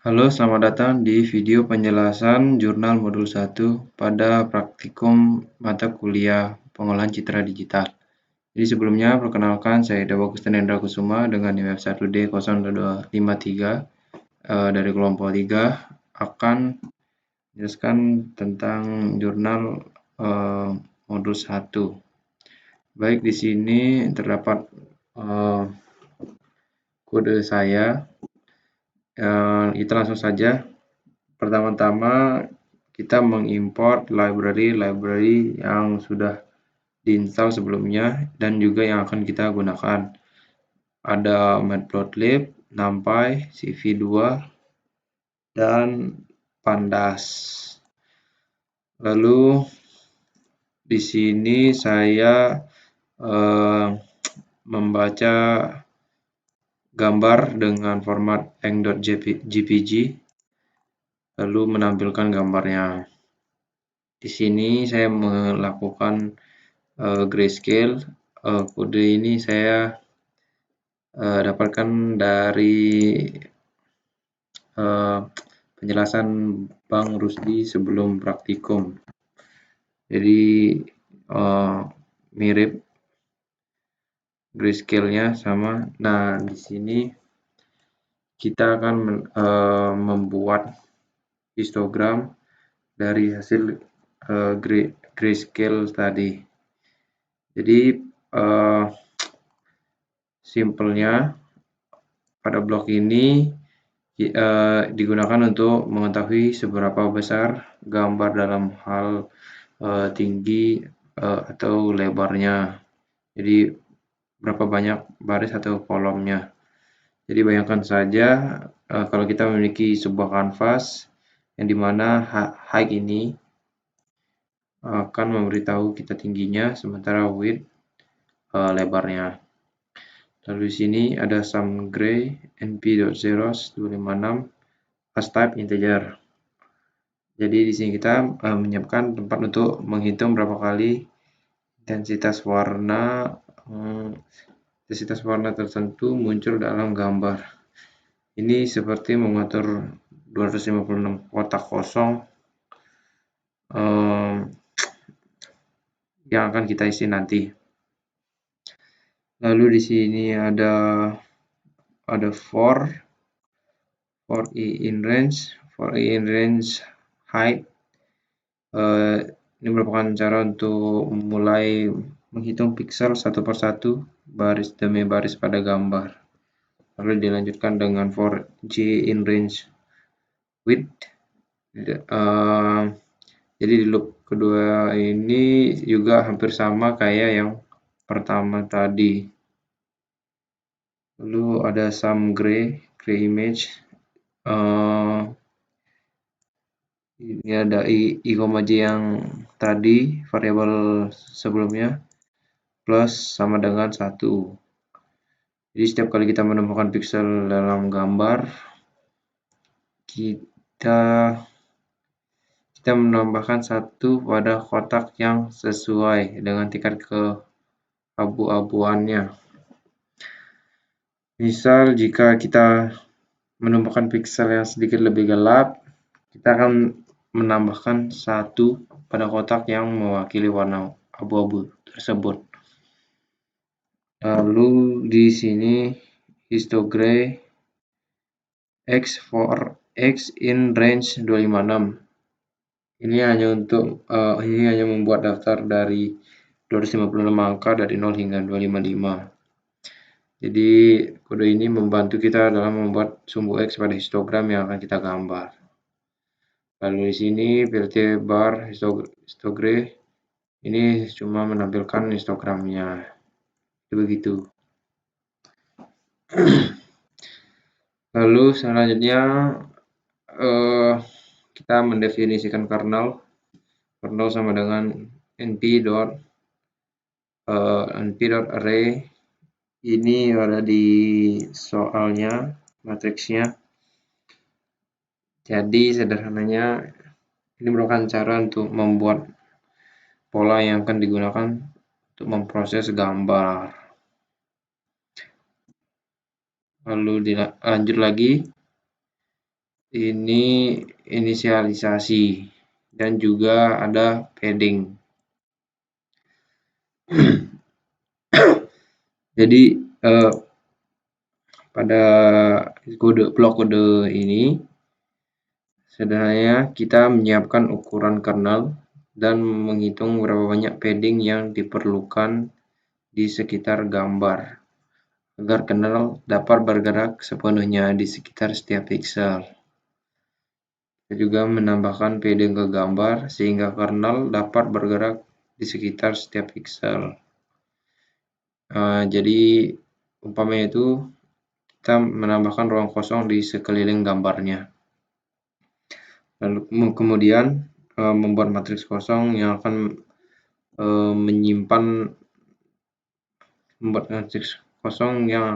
Halo, selamat datang di video penjelasan jurnal modul 1 pada praktikum mata kuliah pengolahan citra digital. Jadi sebelumnya, perkenalkan saya Dewa Kustanendra Kusuma dengan IMF 1D0253 dari kelompok 3 akan menjelaskan tentang jurnal modul 1. Baik, di sini terdapat kode saya. Kita langsung saja. Pertama-tama kita mengimport library yang sudah diinstal sebelumnya dan juga yang akan kita gunakan. Ada Matplotlib, NumPy, CV2, dan Pandas. Lalu di sini saya membaca gambar dengan format eng.jpg, lalu menampilkan gambarnya. Di sini saya melakukan grayscale. Kode ini saya dapatkan dari penjelasan Bang Rusdi sebelum praktikum. Jadi mirip grayscale-nya sama. Nah, di sini kita akan membuat histogram dari hasil grayscale tadi. Jadi simpelnya pada blok ini digunakan untuk mengetahui seberapa besar gambar dalam hal tinggi atau lebarnya. Jadi berapa banyak baris atau kolomnya. Jadi bayangkan saja kalau kita memiliki sebuah kanvas yang dimana height ini akan memberitahu kita tingginya, sementara width lebarnya. Lalu di sini ada sum gray np.zeros 256 as type integer. Jadi di sini kita menyiapkan tempat untuk menghitung berapa kali intensitas warna tertentu muncul dalam gambar. Ini seperti mengatur 256 kotak kosong yang akan kita isi nanti. Lalu di sini ada for in range height. Ini merupakan cara untuk mulai menghitung pixel satu persatu, baris demi baris pada gambar. Lalu dilanjutkan dengan for j in range width. Jadi di loop kedua ini juga hampir sama kayak yang pertama tadi. Lalu ada sum gray image. Ini ada i, j yang tadi variabel sebelumnya plus sama dengan 1. Jadi setiap kali kita menemukan pixel dalam gambar, kita menambahkan 1 pada kotak yang sesuai dengan tingkat keabu-abuannya. Misal jika kita menemukan pixel yang sedikit lebih gelap, kita akan menambahkan 1 pada kotak yang mewakili warna abu-abu tersebut. Lalu di sini histogray for x in range 256. Ini hanya membuat daftar dari 256 angka dari 0 hingga 255. Jadi kode ini membantu kita dalam membuat sumbu X pada histogram yang akan kita gambar. Lalu di sini filter bar histogray ini cuma menampilkan histogramnya. Begitu. Lalu selanjutnya kita mendefinisikan kernel. Kernel sama dengan np.array. Ini ada di soalnya, matriksnya. Jadi sederhananya ini merupakan cara untuk membuat pola yang akan digunakan untuk memproses gambar. Lalu dilanjut lagi Ini inisialisasi dan juga ada padding. Jadi pada blok kode ini sebenarnya kita menyiapkan ukuran kernel dan menghitung berapa banyak padding yang diperlukan di sekitar gambar agar kernel dapat bergerak sepenuhnya di sekitar setiap pixel. Kita juga menambahkan padding ke gambar sehingga kernel dapat bergerak di sekitar setiap pixel. Jadi umpamanya itu kita menambahkan ruang kosong di sekeliling gambarnya. Lalu kemudian membuat matriks kosong yang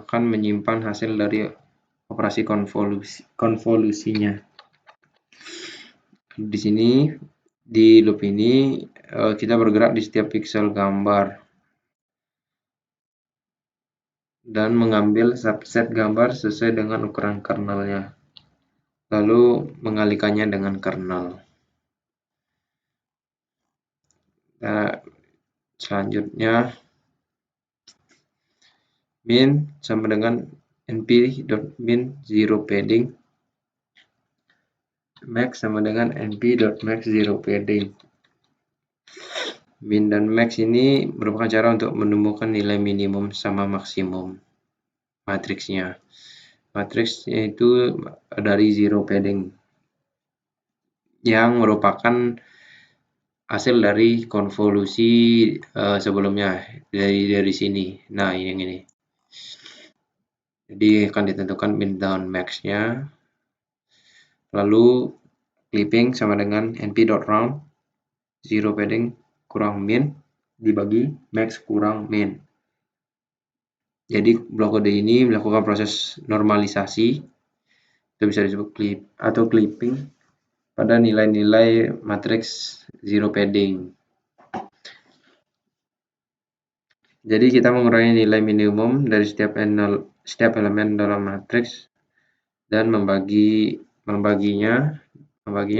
akan menyimpan hasil dari operasi konvolusinya. Di sini di loop ini kita bergerak di setiap pixel gambar dan mengambil subset gambar sesuai dengan ukuran kernelnya, lalu mengalikannya dengan kernel. Nah, selanjutnya min sama dengan np.min 0 padding, max sama dengan np.max 0 padding. Min dan max ini merupakan cara untuk menemukan nilai minimum sama maksimum matriksnya. Matriksnya itu dari 0 padding yang merupakan hasil dari konvolusi sebelumnya dari sini. Nah, yang ini. Jadi akan ditentukan min dan max-nya. Lalu clipping sama dengan np.round 0 padding kurang min dibagi max kurang min. Jadi blok kode ini melakukan proses normalisasi, itu bisa disebut clipping pada nilai-nilai matriks 0 padding. Jadi kita mengurangi nilai minimum dari setiap elemen dalam matriks dan membaginya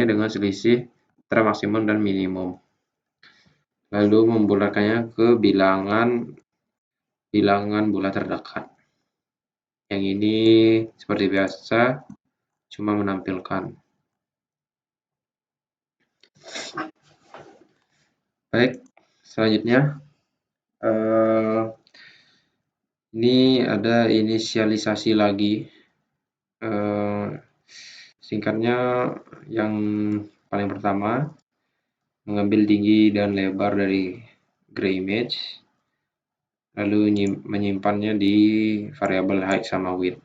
dengan selisih antara maksimum dan minimum. Lalu membulatkannya ke bilangan bulat terdekat. Yang ini seperti biasa cuma menampilkan. Baik, selanjutnya ini ada inisialisasi lagi. Singkatnya yang paling pertama mengambil tinggi dan lebar dari gray image, lalu menyimpannya di variabel height sama width.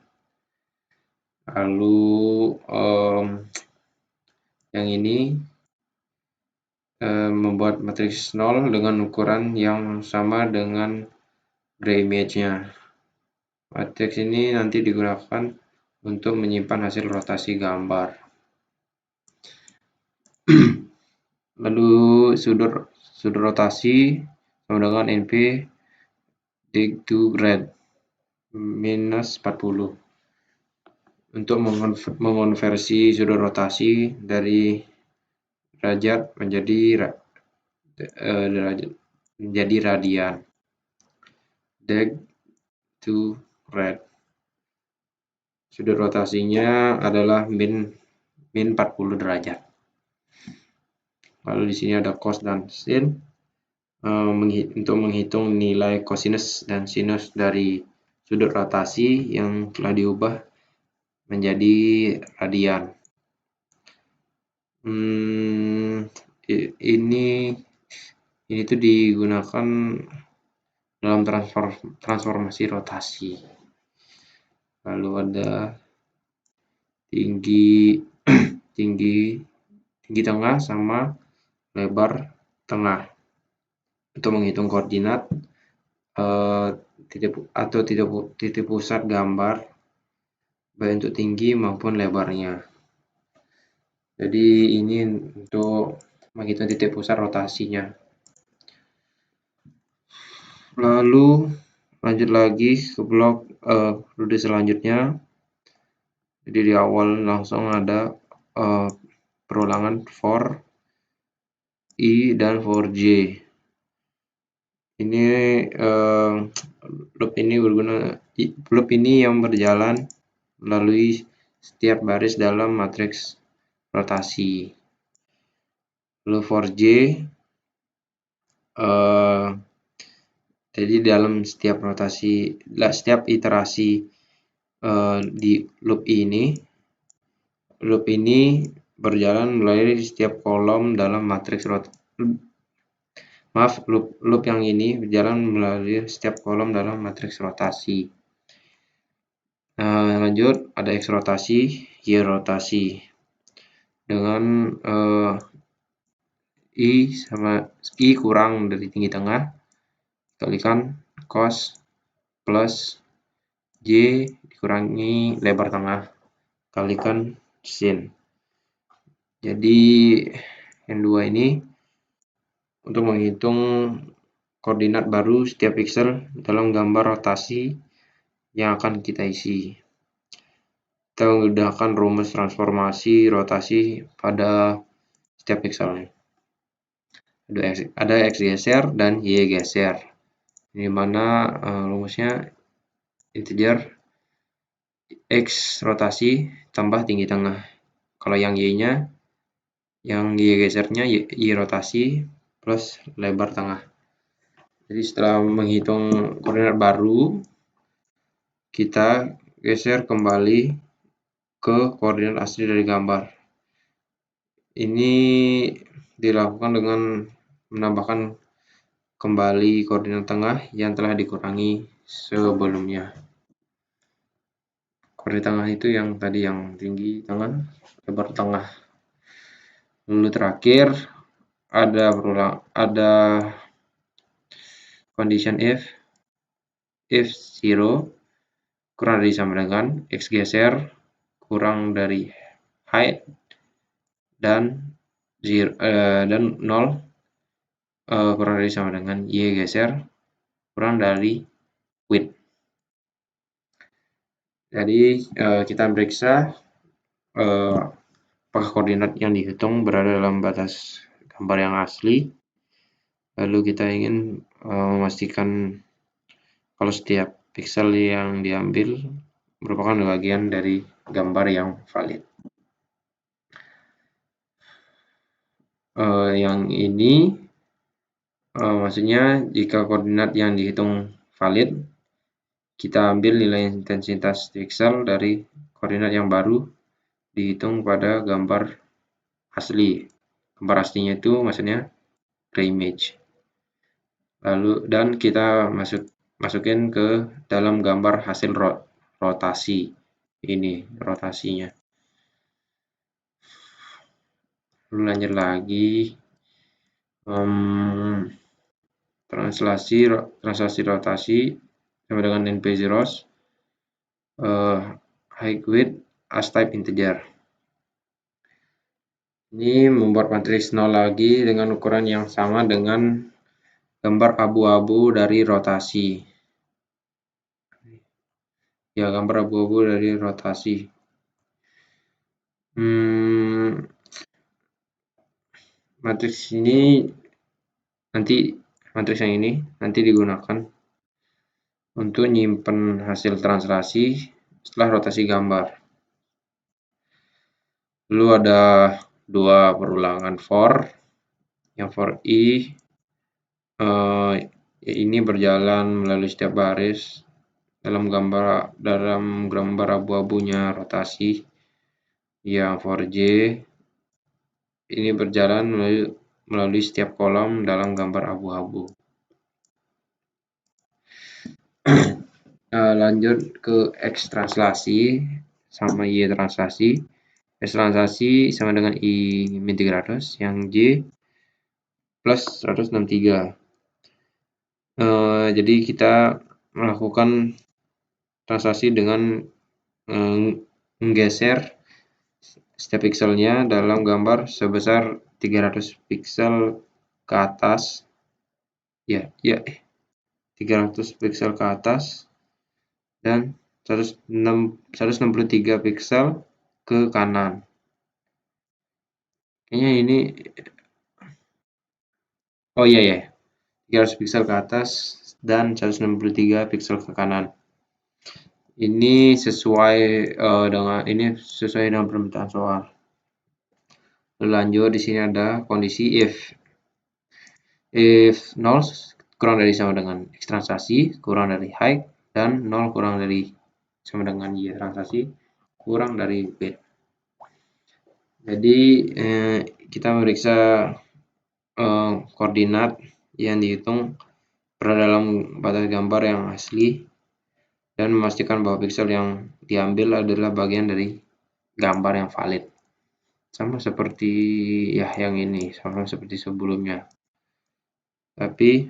Lalu yang ini membuat matriks 0 dengan ukuran yang sama dengan gray image-nya. Matriks ini nanti digunakan untuk menyimpan hasil rotasi gambar. Lalu sudut rotasi sama dengan np dig to grad minus 40 untuk mengonversi sudut rotasi dari derajat menjadi radian. Dig to grad. Sudut rotasinya adalah min 40 derajat. Lalu di sini ada cos dan sin untuk menghitung nilai cosinus dan sinus dari sudut rotasi yang telah diubah menjadi radian. Ini tuh digunakan dalam transformasi rotasi. Lalu ada tinggi tengah sama lebar tengah untuk menghitung koordinat titik pusat gambar baik untuk tinggi maupun lebarnya. Jadi ini untuk menghitung titik pusat rotasinya. Lalu lanjut lagi ke blok kode selanjutnya. Jadi di awal langsung ada perulangan for I dan for J. Ini loop ini yang berjalan melalui setiap baris dalam matriks rotasi. Lalu for J, jadi dalam setiap iterasi di loop ini berjalan melalui setiap kolom dalam matriks rotasi. Loop yang ini berjalan melalui setiap kolom dalam matriks rotasi. Lanjut, ada X rotasi, Y rotasi. Dengan I kurang dari tinggi tengah, kalikan cos plus J dikurangi lebar tengah, kalikan sin. Jadi yang dua ini untuk menghitung koordinat baru setiap pixel dalam gambar rotasi yang akan kita isi. Kita menggunakan rumus transformasi rotasi pada setiap pixelnya. Ada X geser dan Y geser. Di mana rumusnya integer X rotasi tambah tinggi tengah. Kalau yang Y-nya, yang Y gesernya Y rotasi plus lebar tengah. Jadi setelah menghitung koordinat baru, kita geser kembali ke koordinat asli dari gambar. Ini dilakukan dengan menambahkan kembali koordinat tengah yang telah dikurangi sebelumnya. Koordinat tengah itu yang tadi, yang tinggi tengah, lebar tengah. Lalu terakhir ada condition if 0 kurang dari sama dengan X geser kurang dari height dan 0 kurang dari sama dengan Y geser kurang dari width. Jadi kita periksa apakah koordinat yang dihitung berada dalam batas gambar yang asli. Lalu kita ingin memastikan kalau setiap pixel yang diambil merupakan bagian dari gambar yang valid. Yang ini maksudnya jika koordinat yang dihitung valid, kita ambil nilai intensitas pixel dari koordinat yang baru dihitung pada gambar asli. Gambar aslinya itu maksudnya reimage. Lalu dan kita masukin ke dalam gambar hasil rotasi. Ini rotasinya. Lalu lanjut lagi, translasi rotasi sama dengan NP-zeros, height width as type integer. Ini membuat matriks 0 lagi dengan ukuran yang sama dengan gambar abu-abu dari rotasi. Ya, gambar abu-abu dari rotasi. Matriks yang ini nanti digunakan untuk nyimpen hasil translasi setelah rotasi gambar. Lalu ada dua perulangan for. Yang for I ini berjalan melalui setiap baris dalam gambar abu-abunya rotasi. Yang for J ini berjalan melalui setiap kolom dalam gambar abu-abu. Lanjut ke X translasi sama Y translasi. X translasi sama dengan I min 300, yang J plus 163. Jadi kita melakukan translasi dengan menggeser setiap pixelnya dalam gambar sebesar 300 pixel ke atas. 300 pixel ke atas dan 163 pixel ke kanan. Kayaknya ini, oh iya ya, 300 piksel ke atas dan 163 piksel ke kanan. Ini sesuai dengan permintaan soal. Lanjut, di sini ada kondisi if 0 kurang dari sama dengan X transaksi kurang dari height dan 0 kurang dari sama dengan Y transaksi kurang dari B. Jadi kita memeriksa koordinat yang dihitung berada dalam batas gambar yang asli dan memastikan bahwa piksel yang diambil adalah bagian dari gambar yang valid. Sama seperti ya yang ini, sama seperti sebelumnya. Tapi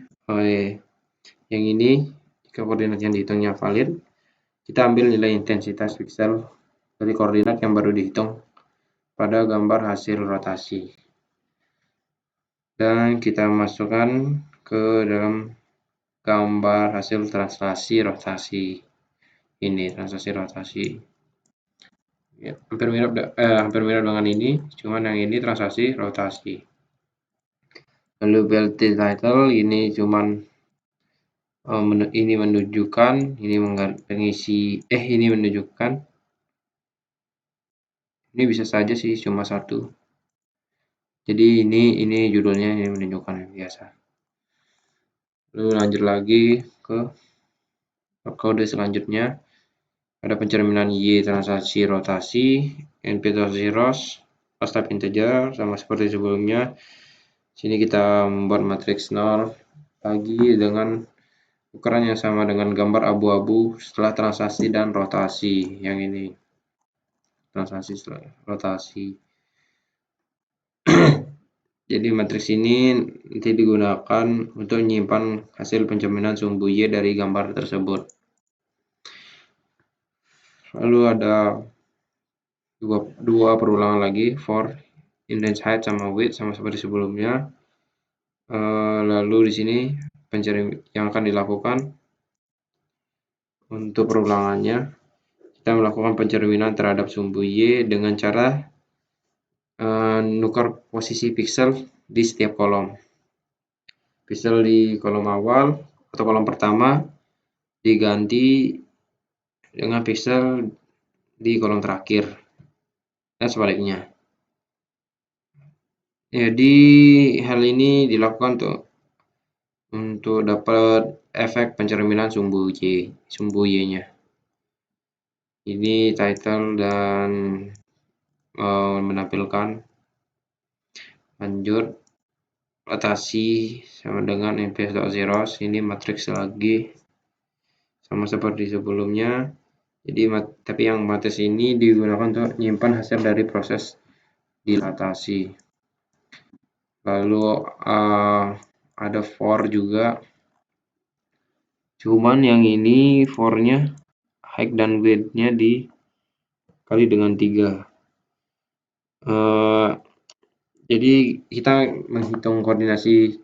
yang ini jika koordinat yang dihitungnya valid, kita ambil nilai intensitas piksel dari koordinat yang baru dihitung pada gambar hasil rotasi. Dan kita masukkan ke dalam gambar hasil translasi rotasi. Ini translasi rotasi. Ya, hampir mirip dengan ini, cuman yang ini translasi rotasi. Lalu BLT title ini cuman ini menunjukkan, ini mengisi, ini menunjukkan. Ini bisa saja sih cuma satu. Jadi ini judulnya, ini menunjukkan yang biasa. Lalu lanjut lagi ke kode selanjutnya. Ada pencerminan Y transaksi rotasi, NP zeros, pas type integer, sama seperti sebelumnya. Sini kita membuat matriks 0 lagi dengan ukuran yang sama dengan gambar abu-abu setelah transaksi dan rotasi. Yang ini transaksi setelah rotasi. Jadi matriks ini nanti digunakan untuk menyimpan hasil pencerminan sumbu Y dari gambar tersebut. Lalu ada dua perulangan lagi for index height sama width sama seperti sebelumnya. Lalu di sini yang akan dilakukan untuk perulangannya, kita melakukan pencerminan terhadap sumbu Y dengan cara nukar posisi piksel di setiap kolom. Piksel di kolom awal atau kolom pertama diganti dengan piksel di kolom terakhir dan sebaliknya. Jadi hal ini dilakukan untuk dapat efek pencerminan sumbu Y-nya. Ini title dan menampilkan. Lanjut, rotasi sama dengan NP.zeros. Ini matriks lagi sama seperti sebelumnya. Jadi tapi yang matriks ini digunakan untuk menyimpan hasil dari proses dilatasi. Lalu ada for juga. Cuman yang ini for-nya height dan width-nya dikali dengan 3. Jadi kita menghitung koordinasi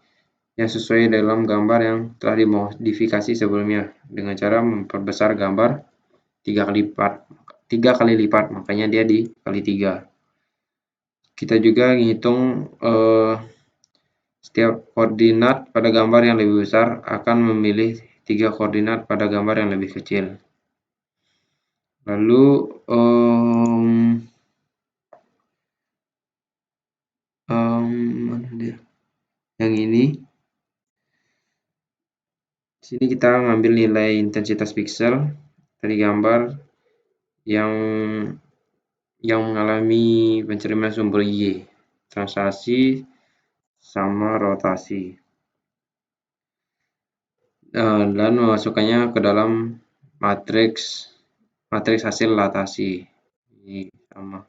yang sesuai dalam gambar yang telah dimodifikasi sebelumnya dengan cara memperbesar gambar 3 kali lipat, makanya dia dikali 3. Kita juga menghitung setiap koordinat pada gambar yang lebih besar akan memilih 3 koordinat pada gambar yang lebih kecil. Lalu mana dia? Yang ini. Sini kita mengambil nilai intensitas piksel dari gambar yang mengalami pencerminan sumber Y, translasi sama rotasi. Dan memasukkannya ke dalam matriks hasil latasi. Ini sama.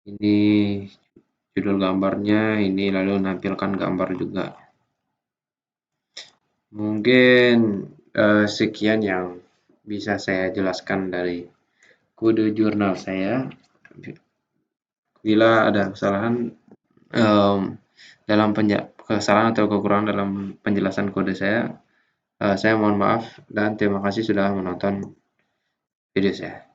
Ini judul gambarnya, ini lalu menampilkan gambar juga. Mungkin sekian yang bisa saya jelaskan dari kode jurnal saya. Bila ada kesalahan kesalahan atau kekurangan dalam penjelasan kode saya mohon maaf dan terima kasih sudah menonton video saya.